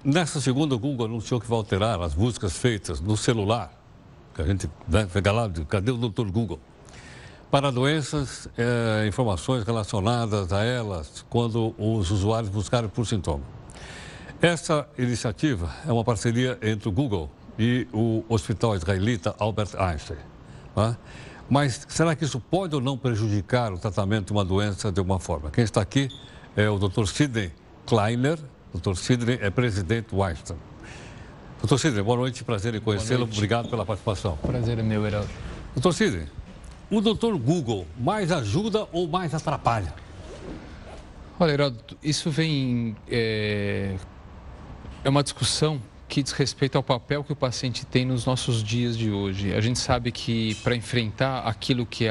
nessa segunda, o Google anunciou que vai alterar as buscas feitas no celular, que a gente pega lá, cadê o doutor Google? Para doenças, informações relacionadas a elas, quando os usuários buscarem por sintoma. Essa iniciativa é uma parceria entre o Google e o Hospital Israelita Albert Einstein. Tá? Mas será que isso pode ou não prejudicar o tratamento de uma doença de alguma forma? Quem está aqui é o Dr. Sidney Kleiner. Dr. Sidney é presidente do Einstein. Dr. Sidney, boa noite, prazer em conhecê-lo. Obrigado pela participação. Prazer é meu, Heraldo. Dr. Sidney, o Dr. Google mais ajuda ou mais atrapalha? Olha, Heraldo, isso vem... É uma discussão que diz respeito ao papel que o paciente tem nos nossos dias de hoje. A gente sabe que para enfrentar aquilo que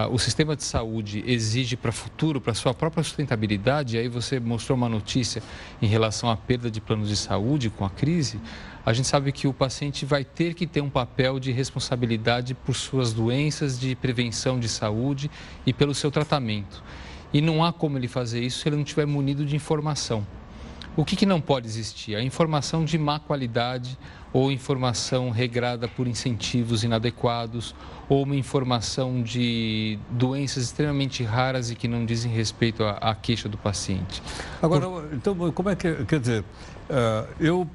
o sistema de saúde exige para o futuro, para a sua própria sustentabilidade, e aí você mostrou uma notícia em relação à perda de planos de saúde com a crise, a gente sabe que o paciente vai ter que ter um papel de responsabilidade por suas doenças, de prevenção de saúde e pelo seu tratamento. E não há como ele fazer isso se ele não estiver munido de informação. O que não pode existir? A informação de má qualidade ou informação regrada por incentivos inadequados ou uma informação de doenças extremamente raras e que não dizem respeito à queixa do paciente. Agora, então, como é que, quer dizer, eu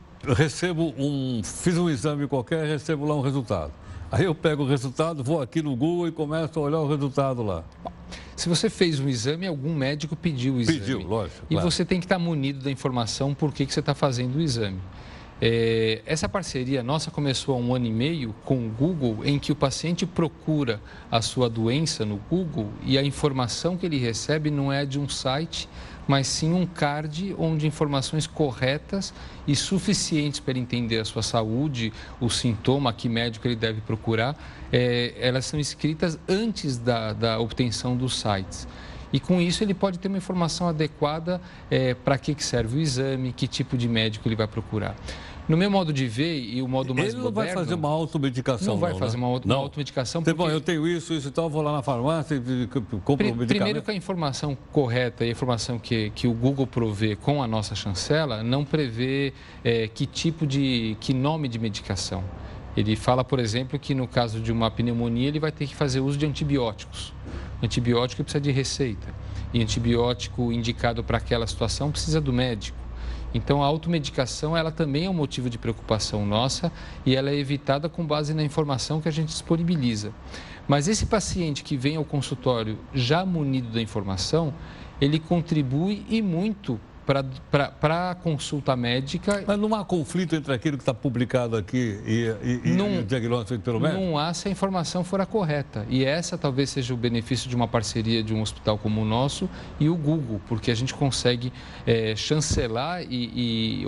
fiz um exame qualquer, recebo lá um resultado. Aí eu pego o resultado, vou aqui no Google e começo a olhar o resultado lá. Se você fez um exame, algum médico pediu o exame. Pediu, lógico. E claro. você tem que estar munido da informação por que você está fazendo o exame. Essa parceria nossa começou há 1 ano e meio com o Google, em que o paciente procura a sua doença no Google e a informação que ele recebe não é de um site, mas sim um card onde informações corretas e suficientes para ele entender a sua saúde, o sintoma, que médico ele deve procurar, elas são escritas antes da obtenção dos sites. E com isso ele pode ter uma informação adequada para que serve o exame, que tipo de médico ele vai procurar. No meu modo de ver e o modo mais moderno... Ele não vai fazer uma automedicação, não vai fazer uma automedicação porque... Bom, eu tenho isso e tal, vou lá na farmácia e compro o medicamento. Primeiro que a informação correta e a informação que o Google provê com a nossa chancela não prevê que nome de medicação. Ele fala, por exemplo, que no caso de uma pneumonia ele vai ter que fazer uso de antibióticos. Antibiótico precisa de receita e antibiótico indicado para aquela situação precisa do médico. Então, a automedicação, ela também é um motivo de preocupação nossa e ela é evitada com base na informação que a gente disponibiliza. Mas esse paciente que vem ao consultório já munido da informação, ele contribui e muito para a consulta médica. Mas não há conflito entre aquilo que está publicado aqui e o diagnóstico feito pelo médico? Não há se a informação for a correta. E essa talvez seja o benefício de uma parceria de um hospital como o nosso e o Google, porque a gente consegue chancelar e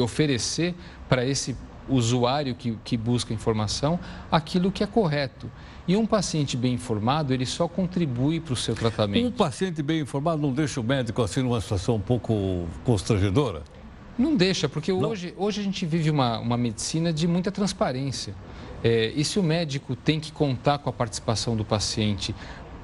oferecer para esse usuário que busca informação aquilo que é correto. E um paciente bem informado, ele só contribui para o seu tratamento. Um paciente bem informado não deixa o médico assim numa situação um pouco constrangedora? Não deixa, porque hoje a gente vive uma medicina de muita transparência. E se o médico tem que contar com a participação do paciente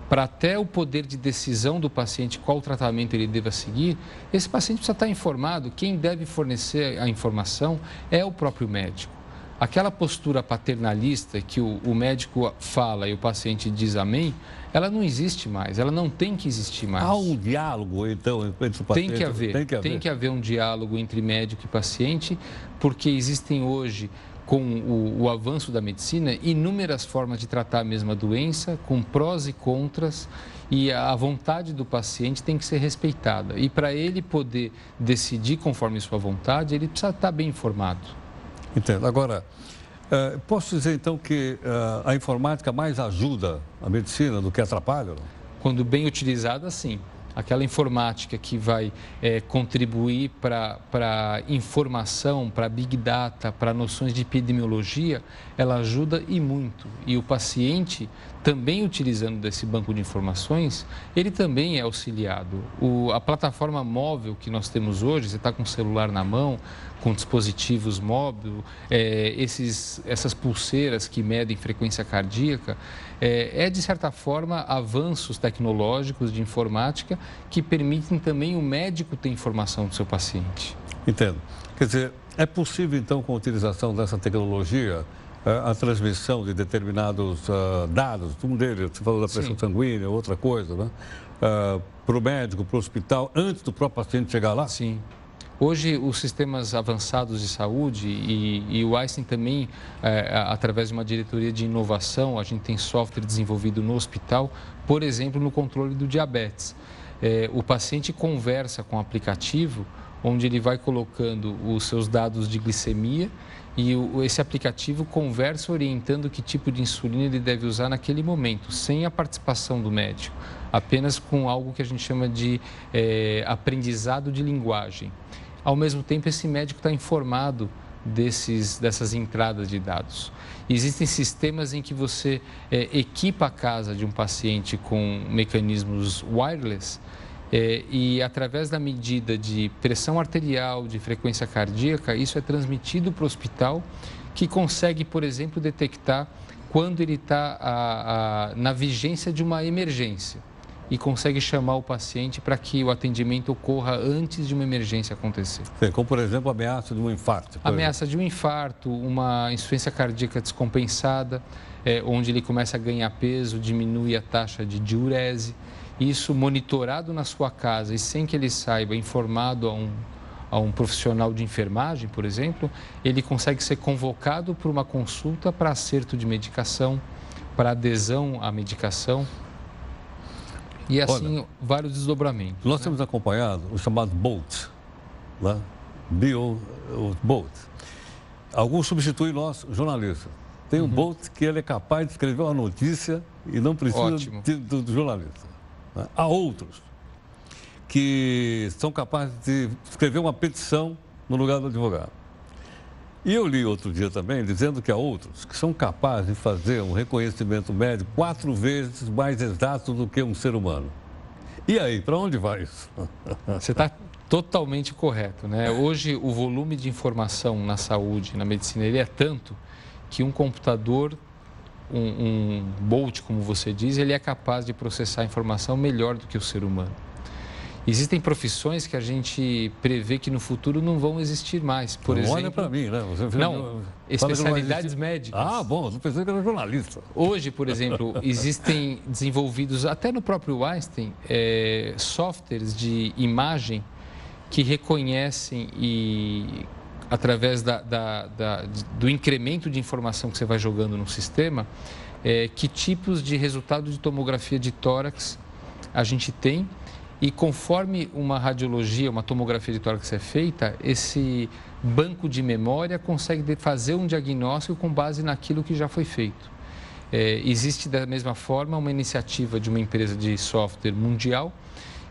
para até o poder de decisão do paciente qual tratamento ele deva seguir, esse paciente precisa estar informado. Quem deve fornecer a informação é o próprio médico. Aquela postura paternalista que o médico fala e o paciente diz amém, ela não existe mais, ela não tem que existir mais. Há um diálogo, então, entre o paciente? Tem que haver um diálogo entre médico e paciente, porque existem hoje, com o avanço da medicina, inúmeras formas de tratar a mesma doença, com prós e contras, e a vontade do paciente tem que ser respeitada. E para ele poder decidir conforme sua vontade, ele precisa estar bem informado. Entendo. Agora, posso dizer então que a informática mais ajuda a medicina do que atrapalha? Não? Quando bem utilizada, sim. Aquela informática que vai contribuir para informação, para Big Data, para noções de epidemiologia, ela ajuda e muito. E o paciente, também utilizando desse banco de informações, ele também é auxiliado. A plataforma móvel que nós temos hoje, você está com o celular na mão, com dispositivos móveis, essas pulseiras que medem frequência cardíaca, de certa forma, avanços tecnológicos de informática que permitem também o médico ter informação do seu paciente. Entendo. Quer dizer, é possível, então, com a utilização dessa tecnologia, a transmissão de determinados dados, um deles, você falou da pressão sanguínea, outra coisa, né? Para o médico, para o hospital, antes do próprio paciente chegar lá? Sim. Hoje, os sistemas avançados de saúde e o Einstein também, através de uma diretoria de inovação, a gente tem software desenvolvido no hospital, por exemplo, no controle do diabetes. O paciente conversa com o aplicativo, onde ele vai colocando os seus dados de glicemia e esse aplicativo conversa orientando que tipo de insulina ele deve usar naquele momento, sem a participação do médico, apenas com algo que a gente chama de aprendizado de linguagem. Ao mesmo tempo, esse médico está informado dessas entradas de dados. Existem sistemas em que você equipa a casa de um paciente com mecanismos wireless e, através da medida de pressão arterial, de frequência cardíaca, isso é transmitido para o hospital, que consegue, por exemplo, detectar quando ele está na vigência de uma emergência e consegue chamar o paciente para que o atendimento ocorra antes de uma emergência acontecer. Sim, como, por exemplo, a ameaça de um infarto. Ameaça de um infarto, uma insuficiência cardíaca descompensada, onde ele começa a ganhar peso, diminui a taxa de diurese. Isso monitorado na sua casa e sem que ele saiba, informado a um profissional de enfermagem, por exemplo, ele consegue ser convocado para uma consulta para acerto de medicação, para adesão à medicação. E assim, olha, vários desdobramentos. Nós temos acompanhado o chamado BOLT, né? BOLT. Alguns substituem nós, jornalistas. Tem um BOLT que ele é capaz de escrever uma notícia e não precisa do jornalista. Né? Há outros que são capazes de escrever uma petição no lugar do advogado. E eu li outro dia também dizendo que há outros que são capazes de fazer um reconhecimento médico 4 vezes mais exato do que um ser humano. E aí, para onde vai isso? Você está totalmente correto, né? Hoje, o volume de informação na saúde, na medicina, ele é tanto que um computador, um Bolt, como você diz, ele é capaz de processar a informação melhor do que o ser humano. Existem profissões que a gente prevê que no futuro não vão existir mais. Por exemplo, olha para mim, né? Especialidades médicas. Ah, bom, não pensei que era jornalista. Hoje, por exemplo, existem desenvolvidos, até no próprio Einstein, softwares de imagem que reconhecem e, através do incremento de informação que você vai jogando no sistema, que tipos de resultado de tomografia de tórax a gente tem. E conforme uma radiologia, uma tomografia de tórax é feita, esse banco de memória consegue fazer um diagnóstico com base naquilo que já foi feito. Existe da mesma forma uma iniciativa de uma empresa de software mundial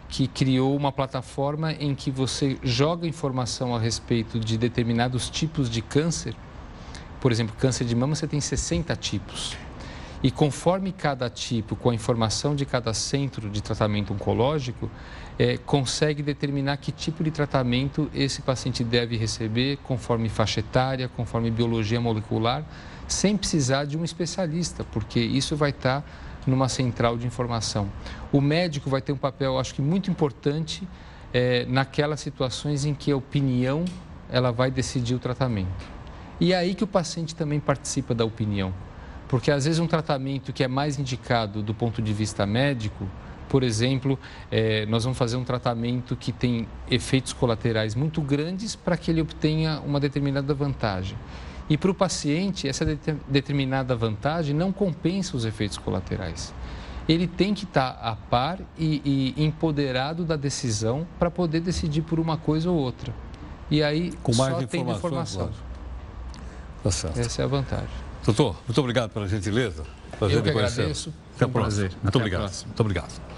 que criou uma plataforma em que você joga informação a respeito de determinados tipos de câncer. Por exemplo, câncer de mama você tem 60 tipos. E conforme cada tipo, com a informação de cada centro de tratamento oncológico, consegue determinar que tipo de tratamento esse paciente deve receber, conforme faixa etária, conforme biologia molecular, sem precisar de um especialista, porque isso vai estar numa central de informação. O médico vai ter um papel, acho que muito importante, naquelas situações em que a opinião ela vai decidir o tratamento. E é aí que o paciente também participa da opinião. Porque, às vezes, um tratamento que é mais indicado do ponto de vista médico, por exemplo, nós vamos fazer um tratamento que tem efeitos colaterais muito grandes para que ele obtenha uma determinada vantagem. E para o paciente, essa determinada vantagem não compensa os efeitos colaterais. Ele tem que estar a par e empoderado da decisão para poder decidir por uma coisa ou outra. E aí, com mais só tendo informação. Tá certo. Essa é a vantagem. Doutor, muito obrigado pela gentileza. Prazer Eu que de conhecer. agradeço. Até a próxima. Prazer. Muito Até obrigado. a próxima. Muito obrigado.